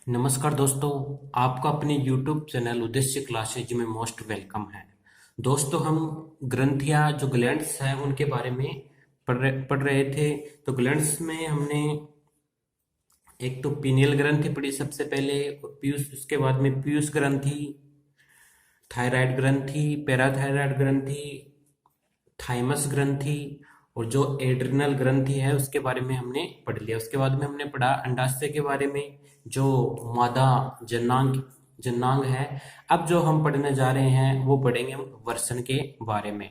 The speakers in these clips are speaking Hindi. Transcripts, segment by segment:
नमस्कार दोस्तों, आपका अपने YouTube चैनल उद्देश्य क्लासेज में मोस्ट वेलकम है। दोस्तों, हम ग्रंथियां जो ग्लैंड्स हैं उनके बारे में पढ़ रहे थे। तो ग्लैंड्स में हमने एक तो पीनियल ग्रंथि पढ़ी सबसे पहले, और पीयूष, उसके बाद में पीयूष ग्रंथि, थायराइड ग्रंथि, पैराथायराइड ग्रंथि, थाइमस ग्रंथि और जो एड्रिनल ग्रंथि है उसके बारे में हमने पढ़ लिया। उसके बाद में हमने पढ़ा अंडाशय के बारे में, जो मादा जननांग जननांग है। अब जो हम पढ़ने जा रहे हैं वो पढ़ेंगे हम वर्षण के बारे में।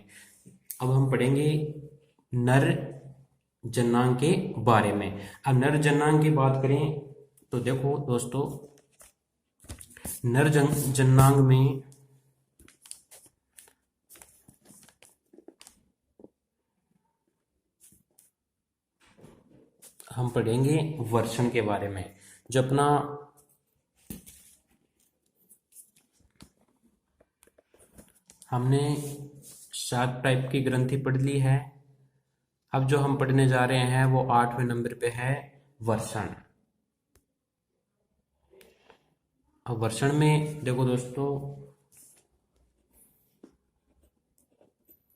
अब हम पढ़ेंगे नर जननांग के बारे में। अब नर जननांग की बात करें तो देखो दोस्तों, नर जननांग में हम पढ़ेंगे वर्षण के बारे में। जो अपना हमने 7 टाइप की ग्रंथि पढ़ ली है। अब जो हम पढ़ने जा रहे हैं वो 8वें नंबर पे है वर्षण। अब वर्षण में देखो दोस्तों,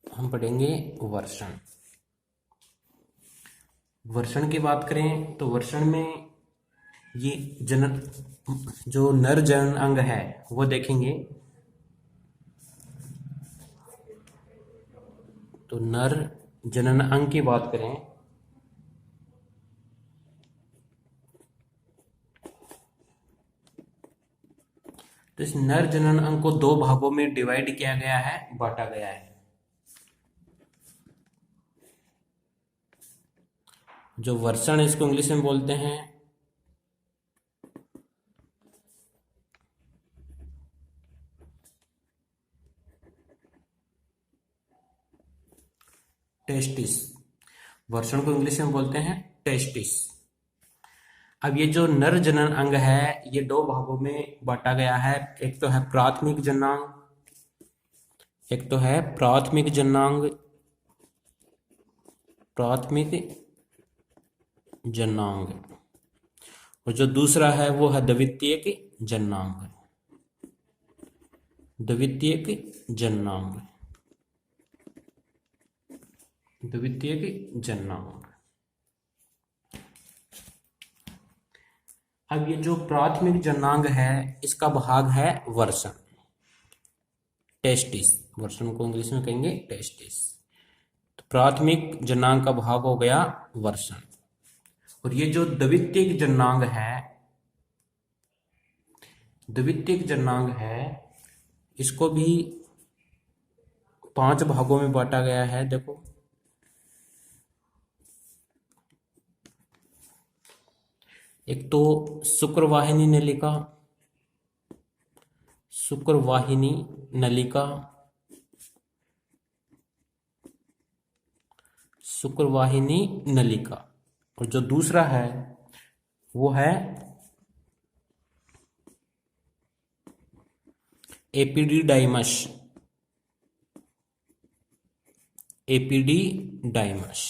हम पढ़ेंगे वर्षण। वर्षण की बात करें तो वर्षण में ये जो नर जनन अंग है वो देखेंगे। तो नर जनन अंग की बात करें तो इस नर जनन अंग को 2 भागों में डिवाइड किया गया है, बांटा गया है। जो वर्षण इसको इंग्लिश में बोलते हैं टेस्टिस। वर्षण को इंग्लिश में बोलते हैं टेस्टिस। अब ये जो नर जनन अंग है ये 2 भागों में बांटा गया है। एक तो है प्राथमिक जननांग, एक तो है प्राथमिक जननांग, प्राथमिक जननांग, और जो दूसरा है वो है द्वितीयक जननांग, द्वितीयक जननांग, द्वितीयक जननांग। अब ये जो प्राथमिक जननांग है इसका भाग है वर्षण, टेस्टिस। वर्षण को इंग्लिश में कहेंगे टेस्टिस। तो प्राथमिक जननांग का भाग हो गया वर्षण। और ये जो द्वितीयक जननांग है, द्वितीयक जननांग है, इसको भी 5 भागों में बांटा गया है। देखो, एक तो शुक्रवाहिनी नलिका, शुक्रवाहिनी नलिका, शुक्रवाहिनी नलिका, और जो दूसरा है वो है एपिडिडाइमस, एपिडिडाइमस।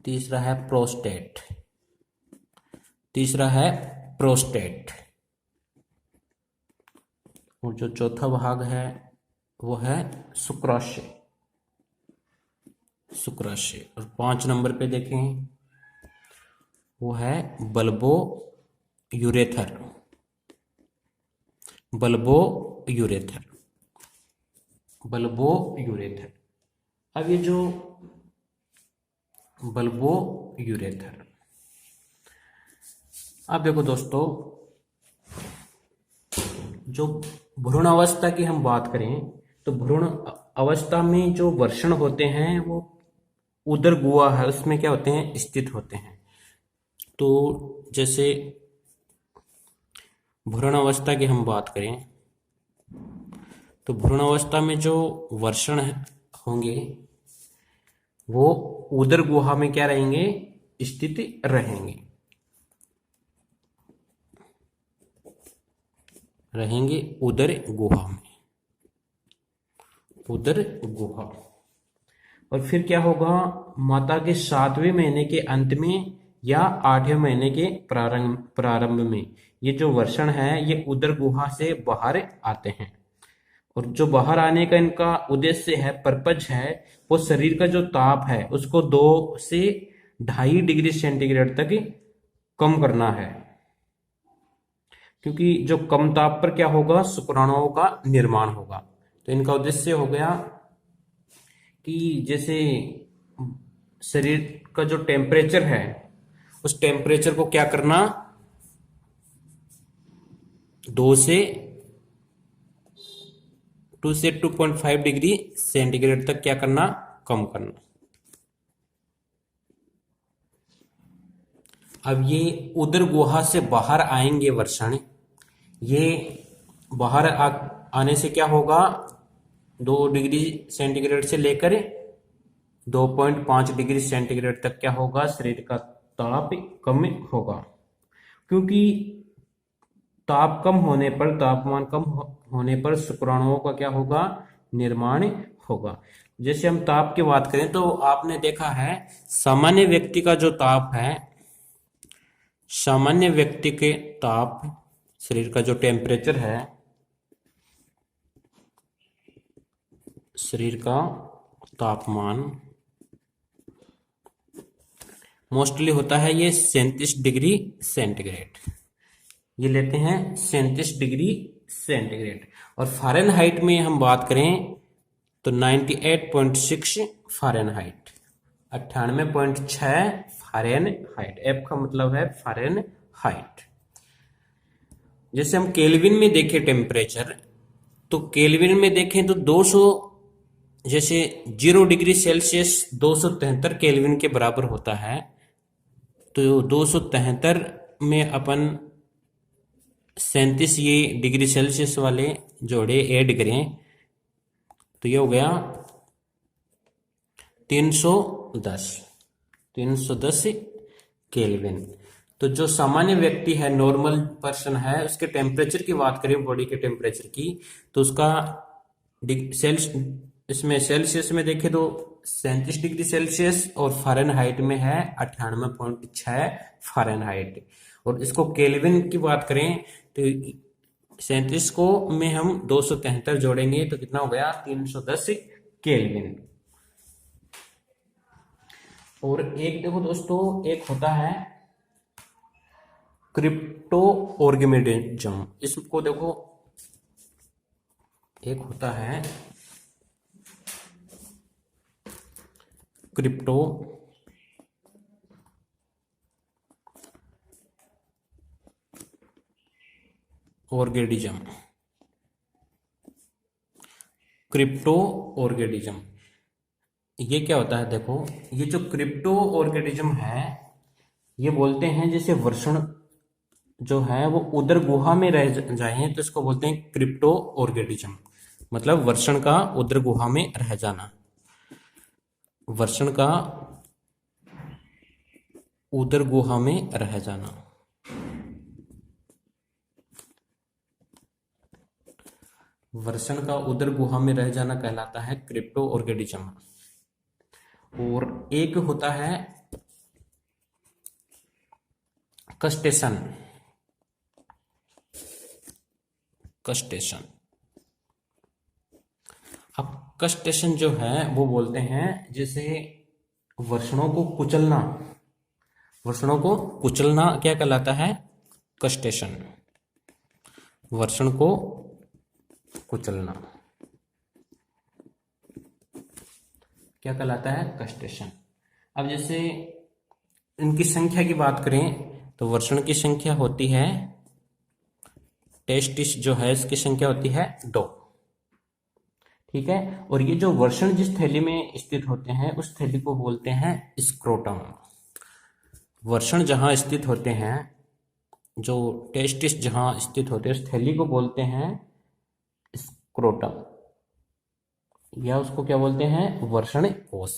तीसरा है प्रोस्टेट, तीसरा है प्रोस्टेट, और जो चौथा भाग है वो है शुक्राशय, शुक्राशय। और 5 नंबर पे देखें वो है bulbo ureter, bulbo ureter, bulbo ureter. अब ये जो बल्बो यूरेथर, अब देखो दोस्तों, जो भ्रूण अवस्था की हम बात करें तो भ्रूण अवस्था में जो वर्षण होते हैं वो उदर गुहा है उसमें क्या होते हैं, स्थित होते हैं। तो जैसे भ्रूण अवस्था की हम बात करें तो भ्रूण अवस्था में जो वर्षण होंगे वो उदर गुहा में क्या रहेंगे, स्थित रहेंगे, रहेंगे उदर गुहा में, उदर गुहा। और फिर क्या होगा, माता के 7वें महीने के अंत में या 8वें महीने के प्रारंभ में ये जो वर्षण है ये उदर गुहा से बाहर आते हैं। और जो बाहर आने का इनका उद्देश्य है, पर्पज है, वो शरीर का जो ताप है उसको 2 से 2.5 डिग्री सेंटीग्रेड तक कम करना है। क्योंकि जो कम ताप पर क्या होगा, शुक्राणुओं का निर्माण होगा। तो इनका उद्देश्य हो गया कि जैसे शरीर का जो टेम्परेचर है उस टेम्परेचर को क्या करना, 2 से 2.5 डिग्री सेंटीग्रेड तक क्या करना, कम करना। अब ये उदर गुहा से बाहर आएंगे वर्षण, ये बाहर आने से क्या होगा, 2 डिग्री सेंटीग्रेड से लेकर 2.5 डिग्री सेंटीग्रेड तक क्या होगा, शरीर का ताप कम होगा। क्योंकि ताप कम होने पर, तापमान कम होने पर शुक्राणुओं का क्या होगा, निर्माण होगा। जैसे हम ताप की बात करें तो आपने देखा है सामान्य व्यक्ति का जो ताप है, सामान्य व्यक्ति के ताप, शरीर का जो टेम्परेचर है, शरीर का तापमान मोस्टली होता है ये 37 डिग्री सेंटीग्रेड, ये लेते हैं 37 डिग्री सेंटीग्रेड। और फ़ारेनहाइट में हम बात करें तो 98.6 फ़ारेनहाइट, 98.6 फ़ारेनहाइट। एफ का मतलब है फ़ारेनहाइट। जैसे हम केल्विन में देखें टेम्परेचर, तो केल्विन में देखें तो 200, जैसे 0 डिग्री सेल्सियस 273 केल्विन के बराबर होता है। तो 273 में अपन 37 ये डिग्री सेल्सियस वाले जोड़े ऐड करें तो ये हो गया 310 केल्विन। तो जो सामान्य व्यक्ति है, नॉर्मल पर्सन है, उसके टेम्परेचर की बात करें, बॉडी के टेम्परेचर की, तो उसका इसमें सेल्सियस में देखें तो 37 डिग्री सेल्सियस और फ़ारेनहाइट में है 98.6 फ़ारेनहाइट। और इसको केल्विन की बात करें तो 37 को में हम 273 जोड़ेंगे तो कितना हो गया, 310 केल्विन। और एक देखो दोस्तों, एक होता है क्रिप्टो ऑर्गेनिज्म। इसको देखो, एक होता है क्रिप्टो ऑर्गेनिज्म, क्रिप्टो ऑर्गेनिज्म। ये क्या होता है, देखो ये जो क्रिप्टो ऑर्गेनिज्म है, ये बोलते हैं जैसे वर्षण जो है वो उदर गुहा में रह जाए तो इसको बोलते हैं क्रिप्टो ऑर्गेनिज्म। मतलब वर्षण का उदर गुहा में रह जाना, वर्षण का उदर गुहा में रह जाना। वर्षण का उदर गुहा में रह जाना कहलाता है क्रिप्टो ऑर्गेनिज्म। और एक होता है कस्टेशन। कस्टेशन, अब कस्टेशन जो है वो बोलते हैं जैसे वर्षणों को कुचलना, वर्षणों को कुचलना क्या कहलाता है, कस्टेशन। वर्षण को कुचलना क्या कहलाता है, कस्टेशन। अब जैसे इनकी संख्या की बात करें तो वर्षण की संख्या होती है, टेस्टिस जो है इसकी संख्या होती है 2, ठीक है। और ये जो वर्षण जिस थैली में स्थित होते हैं उस थैली को बोलते हैं स्क्रोटम। वर्षण जहां स्थित होते हैं, जो टेस्टिस जहां स्थित होते हैं उस थैली को बोलते हैं स्क्रोटम, या उसको क्या बोलते हैं, वर्षण कोश।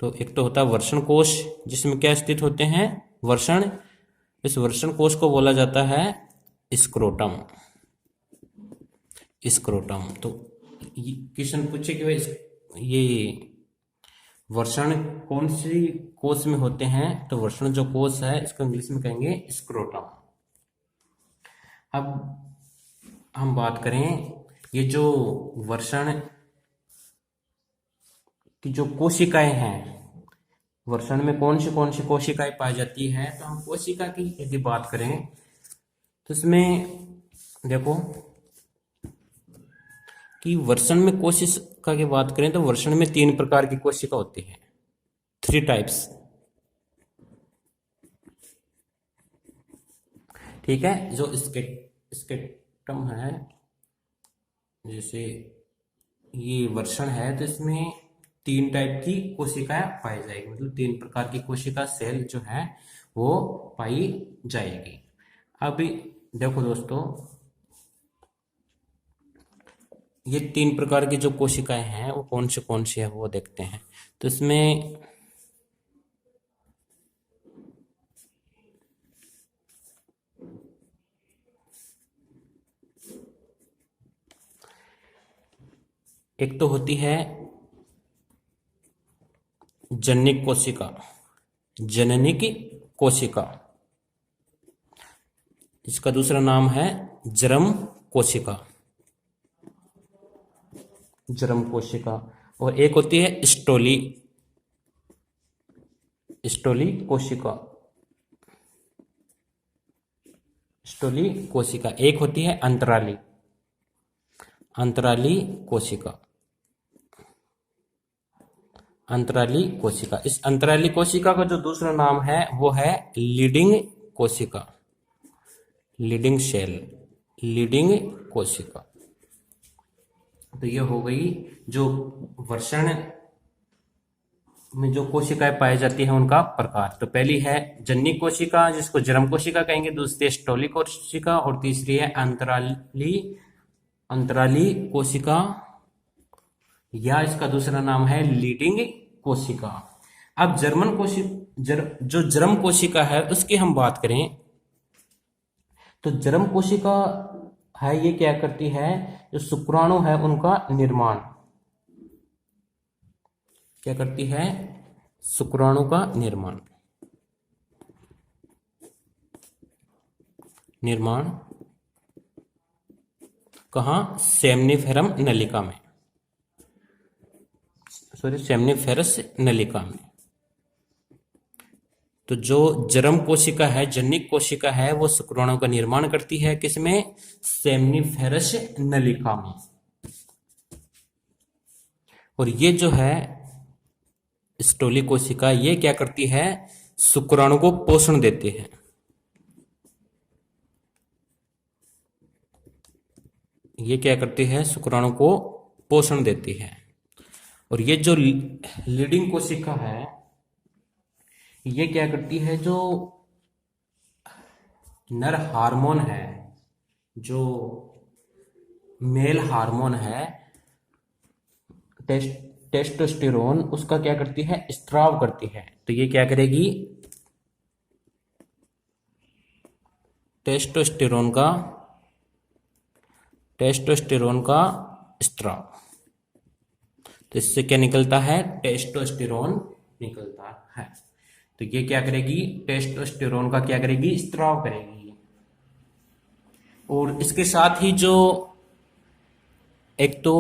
तो एक तो होता है वर्षण कोश जिसमें क्या स्थित होते हैं, वर्षण, इस वर्षण कोश को बोला जाता है स्क्रोटम। स्क्रोटम। तो क्वेश्चन पूछे कि भाई ये वर्षण कौन सी कोश में होते हैं? तो वर्षण जो कोश है इसको इंग्लिश में कहेंगे स्क्रोटम। अब हम बात करें ये जो वर्षण की जो कोशिकाएं हैं, वर्षण में कौन सी कोशिकाएं पाई जाती है, तो हम कोशिका की यदि बात करें तो इसमें देखो कि वर्षण में कोशिका की बात करें तो वर्षण में 3 प्रकार की कोशिका होती है, 3 टाइप्स। ठीक है, जो स्केटम है, जैसे ये वर्षण है तो इसमें 3 टाइप की कोशिकाएं पाई जाएगी, मतलब 3 प्रकार की कोशिका सेल जो है वो पाई जाएगी। अभी देखो दोस्तों, ये 3 प्रकार की जो कोशिकाएं हैं वो कौन सी है वो देखते हैं। तो इसमें एक तो होती है जननिक कोशिका, जननी की कोशिका, इसका दूसरा नाम है जरम कोशिका, जरम कोशिका। और एक होती है स्टोली, स्टोली कोशिका, स्टोली कोशिका। एक होती है अंतराली, अंतराली कोशिका, अंतराली कोशिका। इस अंतराली कोशिका का जो दूसरा नाम है वो है लीडिंग कोशिका, लीडिंग सेल, लीडिंग कोशिका। तो ये हो गई जो वर्षण में जो कोशिकाएं पाई जाती हैं उनका प्रकार। तो पहली है जननी कोशिका जिसको जरम कोशिका कहेंगे, दूसरी स्टोली कोशिका और तीसरी है अंतराली, अंतराली कोशिका या इसका दूसरा नाम है लीडिंग कोशिका। अब जर्मन जो जरम कोशिका है उसकी हम बात करें तो जरम कोशिका है ये क्या करती है, जो शुक्राणु है उनका निर्माण, क्या करती है, शुक्राणु का निर्माण, निर्माण कहाँ, सेमनीफेरम नलिका में, सॉरी सेमनीफेरस नलिका में। तो जो जरम कोशिका है, जनिक कोशिका है, वो शुक्राणु का निर्माण करती है किसमें, सेमनीफेरस नलिका में। और ये जो है स्टोली कोशिका, ये क्या करती है, शुक्राणु को पोषण देती है, ये क्या करती है, शुक्राणु को पोषण देती है। और ये जो लीडिंग कोशिका है ये क्या करती है, जो नर हार्मोन है, जो मेल हार्मोन है टेस्टोस्टेरोन, उसका क्या करती है, स्त्राव करती है। तो ये क्या करेगी, टेस्टोस्टेरोन का स्त्राव। तो इससे क्या निकलता है, टेस्टोस्टेरोन निकलता है। तो ये क्या करेगी, टेस्टोस्टेरोन का क्या करेगी, स्त्राव करेगी। और इसके साथ ही जो एक तो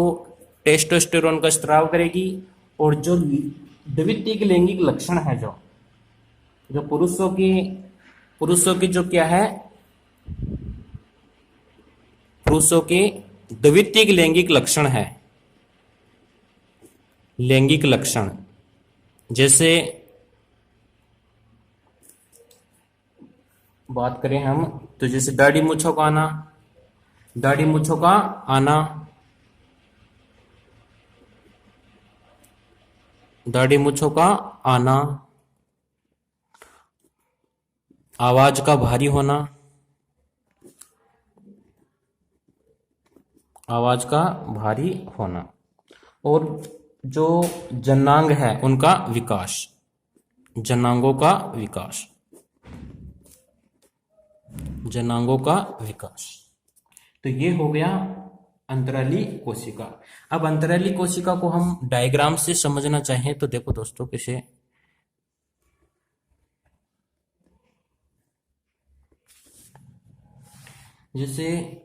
टेस्टोस्टेरोन का स्त्राव करेगी, और जो द्वितीयक लैंगिक लक्षण है, जो पुरुषों की जो क्या है, पुरुषों के द्वितीयक लैंगिक लक्षण है, लैंगिक लक्षण, जैसे बात करें हम तो जैसे दाढ़ी मूंछों का आना, दाढ़ी मूंछों का आना, दाढ़ी मूंछों का आना, आवाज का भारी होना, आवाज का भारी होना, और जो जनांग है उनका विकास, जनांगों का विकास, जनांगों का विकास। तो ये हो गया अंतराली कोशिका। अब अंतराली कोशिका को हम डायग्राम से समझना चाहें तो देखो दोस्तों कैसे, जैसे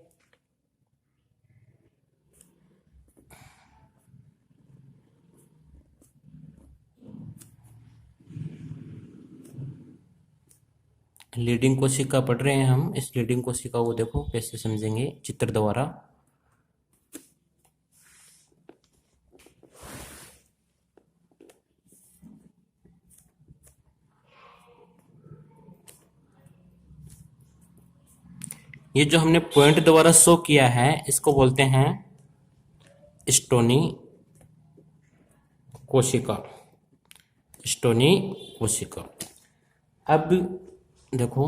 लीडिंग कोशिका पढ़ रहे हैं हम, इस लीडिंग कोशिका को देखो कैसे समझेंगे चित्र द्वारा। ये जो हमने पॉइंट द्वारा शो किया है इसको बोलते हैं स्टोनी कोशिका, स्टोनी कोशिका। अब देखो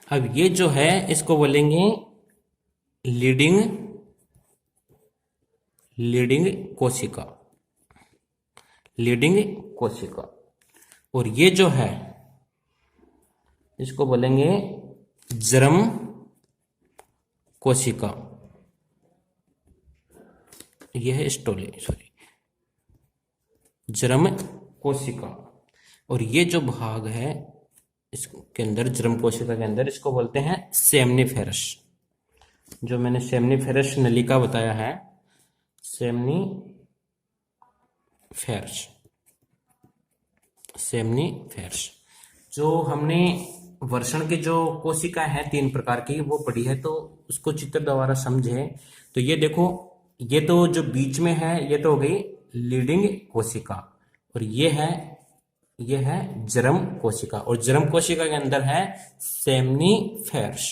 अब ये जो है इसको बोलेंगे लीडिंग लीडिंग कोशिका, लीडिंग कोशिका। और ये जो है इसको बोलेंगे जरम कोशिका, यह है स्टोली सॉरी जरम कोशिका। और ये जो भाग है इसके अंदर जरम कोशिका के अंदर इसको बोलते हैं सेमनीफेरस। जो मैंने सेमनीफेरस नलिका बताया है, सेमनीफेरस, सेमनीफेरस। जो हमने वर्षण की जो कोशिका है 3 प्रकार की वो पढ़ी है, तो उसको चित्र द्वारा समझे। तो ये देखो, ये तो जो बीच में है ये तो हो गई लीडिंग कोशिका, और ये है जरम कोशिका। और जरम कोशिका के अंदर है सेमनीफेरस,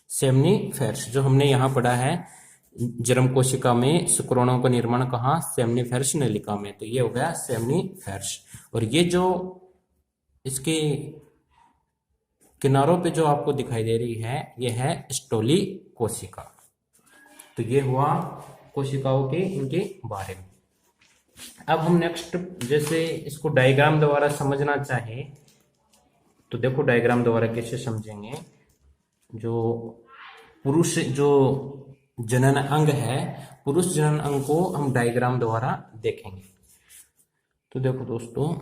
सेमनीफेरस जो हमने यहाँ पढ़ा है। जरम कोशिका में शुक्राणुओं का निर्माण कहाँ, सेमनीफेरस नलिका में। तो ये हो गया सेमनीफेरस। और ये जो इसके किनारों पे जो आपको दिखाई दे रही है ये है स्टोली कोशिका। तो ये हुआ कोशिकाओं के इनके बारे में। अब हम नेक्स्ट जैसे इसको डायग्राम द्वारा समझना चाहे तो देखो डायग्राम द्वारा कैसे समझेंगे। जो पुरुष जो जनन अंग है, पुरुष जनन अंग को हम डायग्राम द्वारा देखेंगे। तो देखो दोस्तों,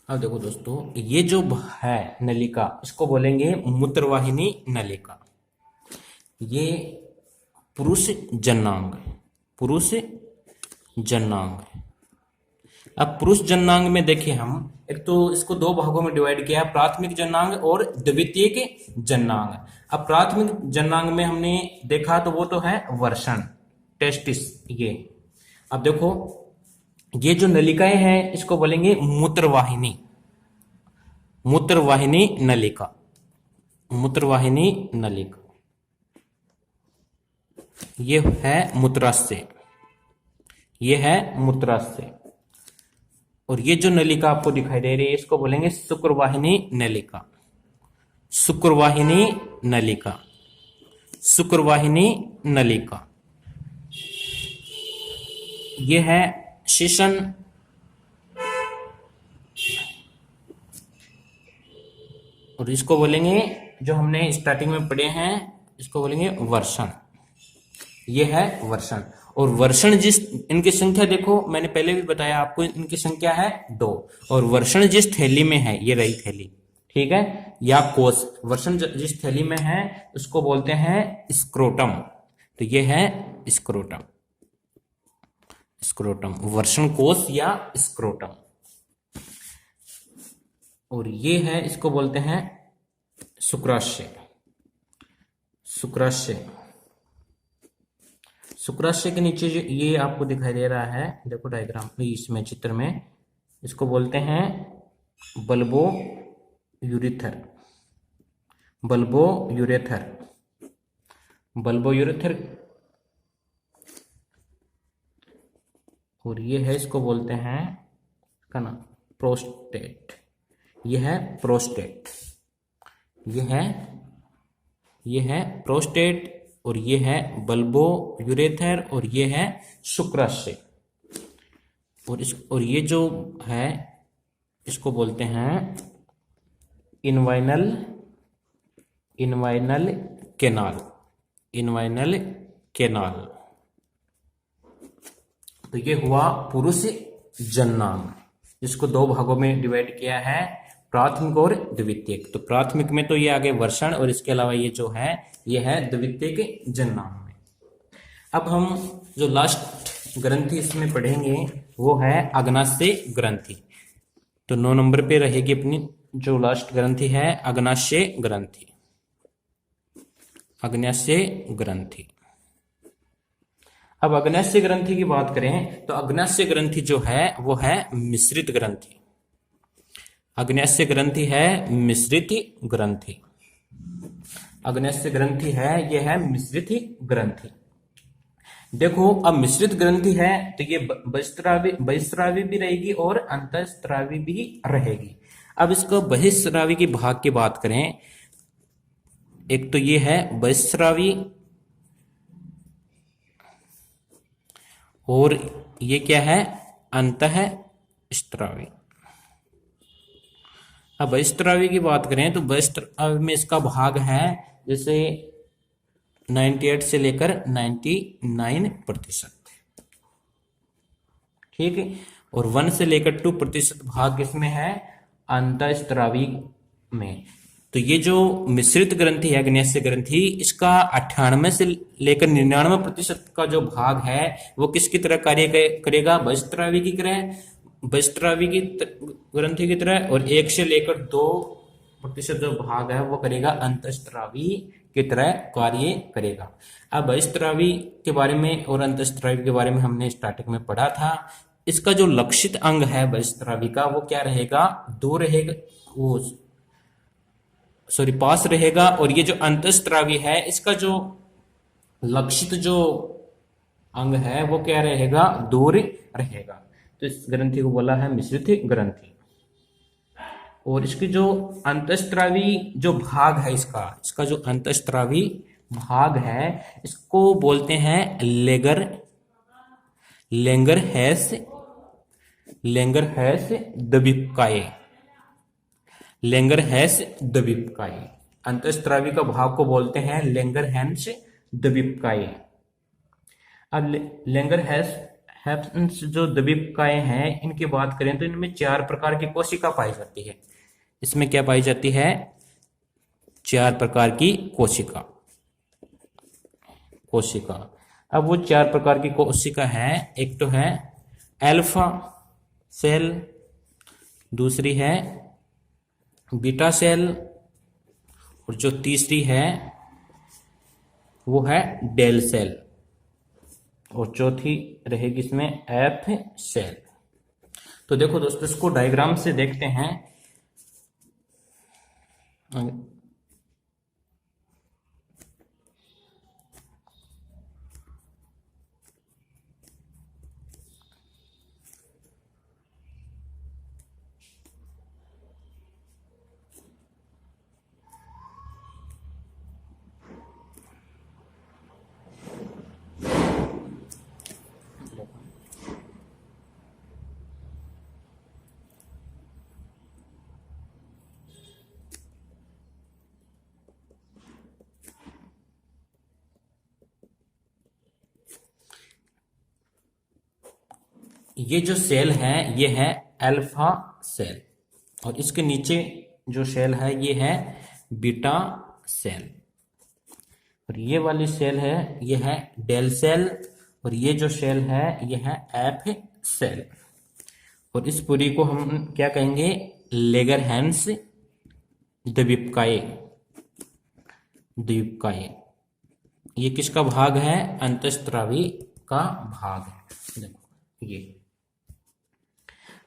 अब देखो दोस्तों, ये जो है नलिका इसको बोलेंगे मूत्रवाहिनी नलिका। ये पुरुष जननांग, पुरुष जननांग। अब पुरुष जननांग में देखिए हम एक तो इसको दो भागों में डिवाइड किया है, प्राथमिक जननांग और द्वितीयक जननांग। अब प्राथमिक जननांग में हमने देखा तो वो तो है वर्षण, टेस्टिस। ये अब देखो ये जो नलिकाएं हैं इसको बोलेंगे मूत्रवाहिनी, मूत्रवाहिनी नलिका, मूत्रवाहिनी नलिका। ये है मूत्राशय, ये है मूत्राशय। और ये जो नलिका आपको दिखाई दे रही है इसको बोलेंगे शुक्रवाहिनी नलिका, शुक्रवाहिनी नलिका, शुक्रवाहिनी नलिका। ये है शिशन, और इसको बोलेंगे जो हमने स्टार्टिंग में पढ़े हैं इसको बोलेंगे वर्षण। ये है वर्षण। और वर्षण जिस इनकी संख्या देखो मैंने पहले भी बताया आपको, इनकी संख्या है 2। और वर्षण जिस थैली में है, ये रही थैली, ठीक है, या कोष, वर्षण जिस थैली में है उसको बोलते हैं स्क्रोटम। तो ये है स्क्रोटम, स्क्रोटम, वर्षण कोष या स्क्रोटम। और ये है इसको बोलते हैं शुक्राशय, शुक्राशय। शुक्राशय के नीचे जो ये आपको दिखाई दे रहा है, देखो डायग्राम में, इसमें चित्र में, इसको बोलते हैं bulbo ureter, bulbo ureter, bulbo ureter. और ये है इसको बोलते हैं का नाम प्रोस्टेट, ये है प्रोस्टेट, ये है प्रोस्टेट। और ये है बल्बो यूरेथर, और ये है शुक्राशय। और ये जो है इसको बोलते हैं inguinal, inguinal canal, inguinal canal. तो ये हुआ पुरुष जननांग, जिसको दो भागों में डिवाइड किया है, प्राथमिक और द्वितीयक। तो प्राथमिक में तो ये आगे वर्षण, और इसके अलावा ये जो है ये है द्वितीयक जननांग में। अब हम जो लास्ट ग्रंथि इसमें पढ़ेंगे वो है अग्नाशय ग्रंथि। तो 9 नंबर पे रहेगी अपनी जो लास्ट ग्रंथि है अग्नाशय ग्रंथि, अग्नाशय ग्रंथि। अब अग्नाशय ग्रंथि की बात करें तो अग्नाशय ग्रंथि जो है वो है मिश्रित ग्रंथि, अग्नाशय ग्रंथि है मिश्रित ग्रंथि, अग्नाशय ग्रंथि है ये है मिश्रित ग्रंथि। देखो अब मिश्रित ग्रंथि है तो ये बहिस्रावी भी रहेगी और अंतःस्रावी भी रहेगी। अब इसको बहिस्रावी के भाग की बात करें, एक तो ये है बहिस्रावी, और ये क्या है अंतःस्रावी। अब बहिस्रावी की बात करें तो बहिस्रावी में इसका भाग है जैसे 98 से लेकर 99%, ठीक है। और 1 से लेकर 2% भाग किसमें है अंतःस्रावी में। तो ये जो मिश्रित ग्रंथि है अग्नाशय ग्रंथि, इसका 98 से लेकर 99% का जो भाग है वो किसकी तरह कार्य करेगा, बहिस्रावी की तरह, बहिस्रावी की ग्रंथि की तरह। और 1 से लेकर 2% जो भाग है वो करेगा अंतःस्रावी की तरह कार्य करेगा। अब बहिस्रावी के बारे में और अंतःस्रावी के बारे में हमने स्टार्टिंग में पढ़ा था। इसका जो लक्षित अंग है बहिस्रावी का वो क्या रहेगा, 2 रहेगा, वो पास रहेगा। और ये जो अंतःस्रावी है इसका जो लक्षित जो अंग है वो क्या रहेगा, दूर रहेगा। तो इस ग्रंथि को बोला है मिश्रित ग्रंथि। और इसकी जो अंतःस्रावी जो भाग है इसका जो अंतःस्रावी भाग है इसको बोलते हैं लेंगर, लेंगरहैंस, लेंगरहैंस द्वीपकाय, लेंगरहैंस द्वीपकाय। अंतःस्रावी का भाग को बोलते हैं लेंगरहैंस द्वीपकाय। अब लेंगरहैंस जो द्वीपकाय हैं इनकी बात करें तो इनमें 4 प्रकार की कोशिका पाई जाती है। इसमें क्या पाई जाती है, 4 प्रकार की कोशिका, कोशिका। अब वो 4 प्रकार की कोशिका है। एक तो है अल्फा सेल, दूसरी है बीटा सेल, और जो तीसरी है वो है डेल सेल, और चौथी रहेगी इसमें एफ सेल। तो देखो दोस्तों, इसको डायग्राम से देखते हैं। ये जो सेल है ये है अल्फा सेल, और इसके नीचे जो सेल है ये है बीटा सेल, और ये वाली सेल है ये है डेल सेल, और ये जो सेल है ये है एफ सेल। और इस पूरी को हम क्या कहेंगे? लेगरहैंस द्वीपकाय। द्वीपकाय ये किसका भाग है? अंतःस्रावी का भाग है। देखो ये।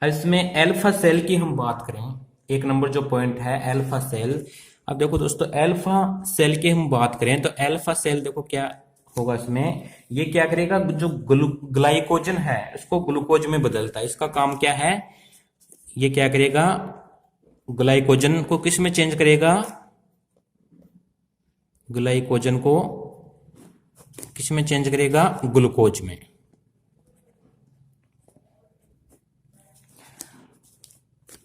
अब इसमें अल्फा सेल की हम बात करें, एक नंबर जो पॉइंट है अल्फा सेल। अब देखो दोस्तों, अल्फा सेल की हम बात करें तो अल्फा सेल देखो क्या होगा इसमें, ये क्या करेगा? जो ग्लाइकोजन है उसको ग्लूकोज में बदलता है। इसका काम क्या है? ये क्या करेगा? ग्लाइकोजन को किस में चेंज करेगा? ग्लाइकोजन को किस में चेंज करेगा? ग्लूकोज में।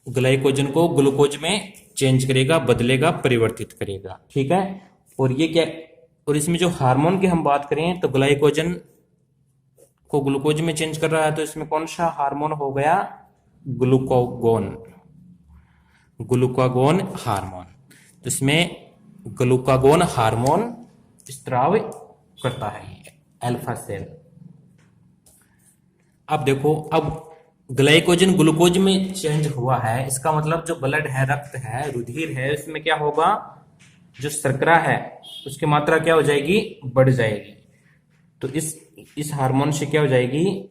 ग्लाइकोजन को ग्लूकोज में चेंज करेगा, बदलेगा, परिवर्तित करेगा। ठीक है। और ये क्या, और इसमें जो हार्मोन की हम बात करें तो ग्लाइकोजन को ग्लूकोज में चेंज कर रहा है, तो इसमें कौन सा हार्मोन हो गया? ग्लूकागोन। Glucagon hormone. तो इसमें ग्लूकागोन हार्मोन स्त्राव करता है ये अल्फा सेल। अब देखो, अब ग्लाइकोजन ग्लूकोज में चेंज हुआ है, इसका मतलब जो ब्लड है, रक्त है, रुधिर है, उसमें क्या होगा? जो शर्करा है उसकी मात्रा क्या हो जाएगी? बढ़ जाएगी। तो इस हार्मोन से क्या हो जाएगी?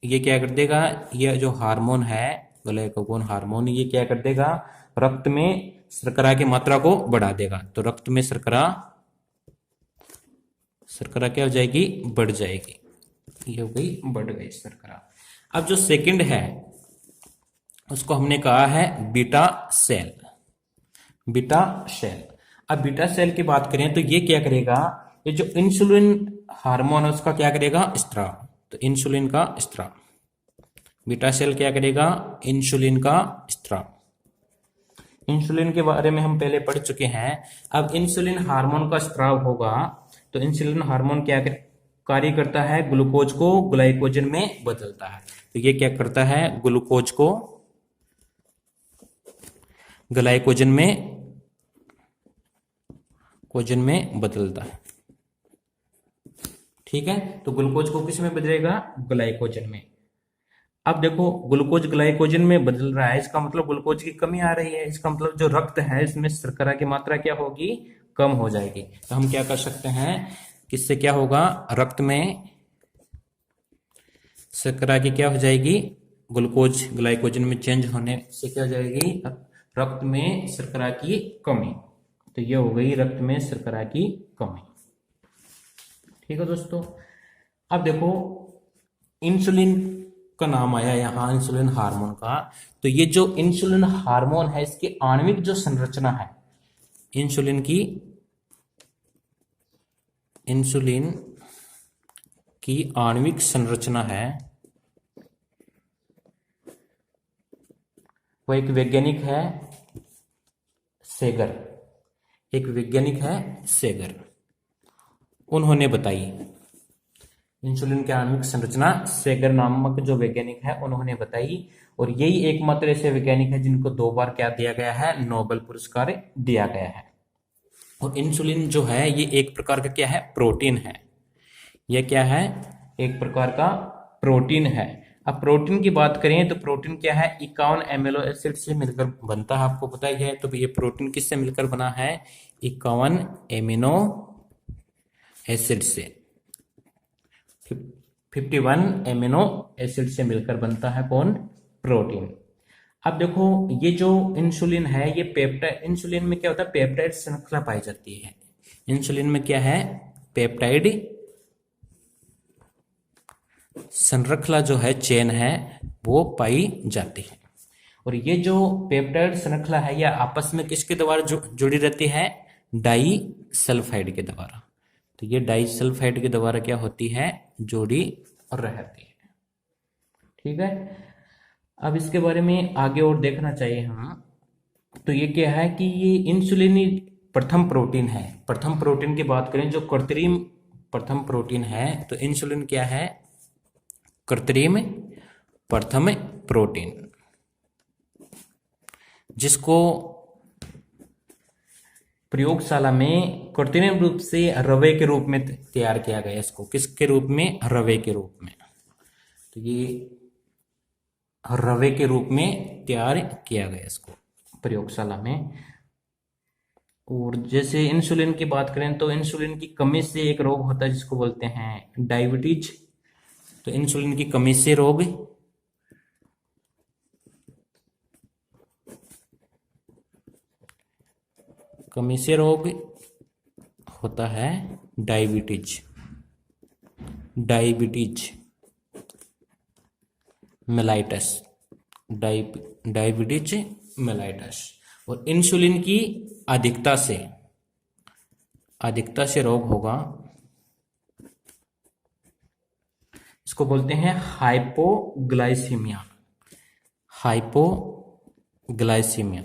ये क्या कर देगा? ये जो हार्मोन है ग्लाइकोगोन हार्मोन, ये क्या कर देगा? रक्त में शर्करा की मात्रा को बढ़ा देगा। तो रक्त में शर्करा क्या हो जाएगी? बढ़ जाएगी। ये हो गई, बढ़ गई शर्करा। अब जो सेकंड है उसको हमने कहा है बीटा सेल। Beta cell. अब बीटा सेल की बात करें तो ये क्या करेगा? ये जो इंसुलिन हार्मोन है उसका क्या करेगा? स्त्राव। तो इंसुलिन का स्त्राव। बीटा सेल क्या करेगा? इंसुलिन का स्त्राव। इंसुलिन के बारे में हम पहले पढ़ चुके हैं। अब इंसुलिन हार्मोन का स्त्राव होगा तो इंसुलिन हार्मोन क्या कार्य करता है? ग्लूकोज को ग्लाइकोजन में बदलता है। तो ये क्या करता है? ग्लूकोज को ग्लाइकोजन में बदलता है। ठीक है। तो ग्लूकोज को किस में बदलेगा? ग्लाइकोजन में। अब देखो, ग्लूकोज ग्लाइकोजन में बदल रहा है, इसका मतलब ग्लूकोज की कमी आ रही है। इसका मतलब जो रक्त है इसमें शर्करा की मात्रा क्या होगी? कम हो जाएगी। तो हम क्या कर सकते हैं? किससे क्या होगा? रक्त में शर्करा की क्या हो जाएगी? ग्लूकोज ग्लाइकोजन में चेंज होने से क्या हो जाएगी? रक्त में शर्करा की कमी। तो ये हो गई रक्त में शर्करा की कमी। ठीक है दोस्तों। अब देखो, इंसुलिन का नाम आया यहां, इंसुलिन हार्मोन का। तो ये जो इंसुलिन हार्मोन है इसकी आणविक जो संरचना है, इंसुलिन की आणविक संरचना है, वो एक वैज्ञानिक है सेगर। एक वैज्ञानिक है सेगर, उन्होंने बताई। इंसुलिन की आणविक संरचना सेगर नामक जो वैज्ञानिक है उन्होंने बताई। और यही एकमात्र ऐसे वैज्ञानिक है जिनको 2 बार क्या दिया गया है? नोबेल पुरस्कार दिया गया है। और इंसुलिन जो है ये एक प्रकार का क्या है? प्रोटीन है। यह क्या है, एक प्रकार का प्रोटीन है। अब प्रोटीन की बात करें तो प्रोटीन क्या है, 51 एमिनो एसिड से मिलकर बनता है, आपको पता ही है। तो ये प्रोटीन किससे मिलकर बना है, 51 एमिनो एसिड से, 51 एमिनो एसिड से मिलकर बनता है कौन, प्रोटीन। अब देखो ये जो इंसुलिन है, ये पेप्टाइड, इंसुलिन में क्या होता है, पेप्टाइड श्रृंखला पाई जाती है। इंसुलिन में क्या है, पेप्टाइड श्रृंखला जो है, चेन है, वो पाई जाती है। और ये जो पेप्टाइड श्रृंखला है, यह आपस में किसके द्वारा जुड़ी रहती है, डाई सल्फाइड के द्वारा। तो ये डाई सल्फाइड के द्वारा क्या होती है, जोड़ी और रहती है। ठीक है, अब इसके बारे में आगे और देखना चाहिए हम। तो ये क्या है कि ये इंसुलिन ही प्रथम प्रोटीन है। प्रथम प्रोटीन की बात करें, जो कृत्रिम प्रथम प्रोटीन है, तो इंसुलिन क्या है, कृत्रिम प्रथम प्रोटीन, जिसको प्रयोगशाला में कृत्रिम रूप से रवे के रूप में तैयार किया गया। इसको किसके रूप में, रवे के रूप में। तो ये रवे के रूप में तैयार किया गया इसको प्रयोगशाला में। और जैसे इंसुलिन की बात करें तो इंसुलिन की कमी से एक रोग होता है जिसको बोलते हैं डायबिटीज। तो इंसुलिन की कमी से रोग, कमी से रोग होता है diabetes, diabetes mellitus, diabetes mellitus. और इंसुलिन की अधिकता से रोग होगा, इसको बोलते हैं हाइपोग्लाइसीमिया, हाइपोग्लाइसीमिया,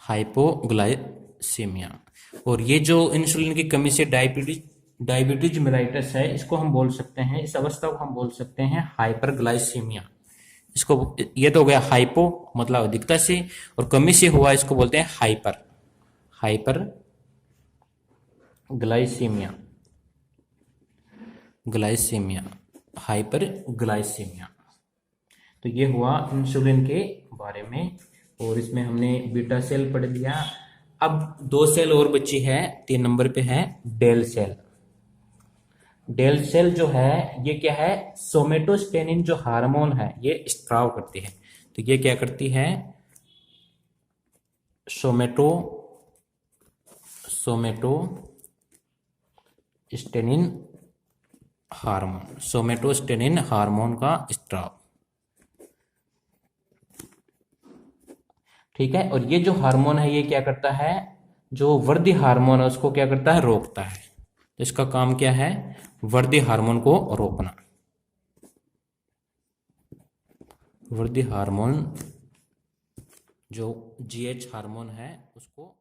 हाइपोग्लाइसीमिया। और ये जो इंसुलिन की कमी से डायबिटीज मेलाइटस है, इसको हम बोल सकते हैं, इस अवस्था को हम बोल सकते हैं हाइपरग्लाइसीमिया। इसको, ये तो हो गया हाइपो मतलब अधिकता से, और कमी से हुआ इसको बोलते हैं हाइपर ग्लाइसीमिया, हाइपर ग्लाइसीमिया। तो ये हुआ इंसुलिन के बारे में। और इसमें हमने बीटा सेल पढ़ लिया। अब 2 सेल और बची है, 3 नंबर पे है डेल सेल। डेल सेल जो है, ये क्या है, सोमेटोस्टेनिन जो हार्मोन है, ये स्त्राव करती है। तो ये क्या करती है, सोमेटोस्टेनिन हार्मोन का स्त्राव। ठीक है, और ये जो हार्मोन है, ये क्या करता है, जो वृद्धि हार्मोन है उसको क्या करता है, रोकता है। तो इसका काम क्या है, वृद्धि हार्मोन को रोकना। वृद्धि हार्मोन जो GH हार्मोन है उसको